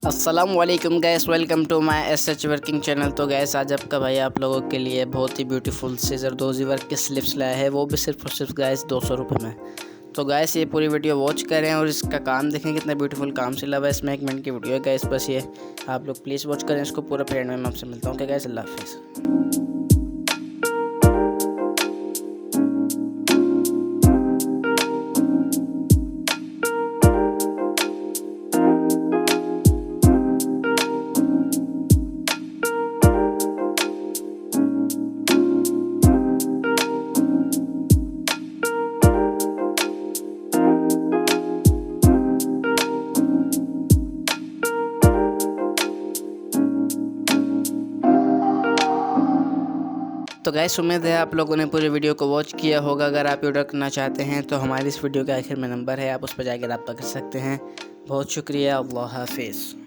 अस्सलाम वालेकुम guys, welcome to my H working channel. तो गैस आज आपका भाई आप लोगों के लिए बहुत ही ब्यूटीफुल से जरदोजी वर्क के स्लिप्स लाया है, वो भी सिर्फ और सिर्फ गैस 200 रुपये में। तो गैस ये पूरी वीडियो वॉच करें और इसका काम देखें कितना ब्यूटीफुल काम सिला हुआ है। इसमें 1 मिनट की वीडियो है गैस, बस ये आप लोग प्लीज़ वॉच करें इसको पूरा। फ्रेंड में मैं आपसे मिलता हूँ। क्या गैस, अल्लाह हाफिज़। तो गैस उम्मीद है आप लोगों ने पूरी वीडियो को वॉच किया होगा। अगर आप ऑर्डर करना चाहते हैं तो हमारी इस वीडियो के आखिर में नंबर है, आप उस पर जाकर रब्ता कर सकते हैं। बहुत शुक्रिया, अल्लाह हाफिज़।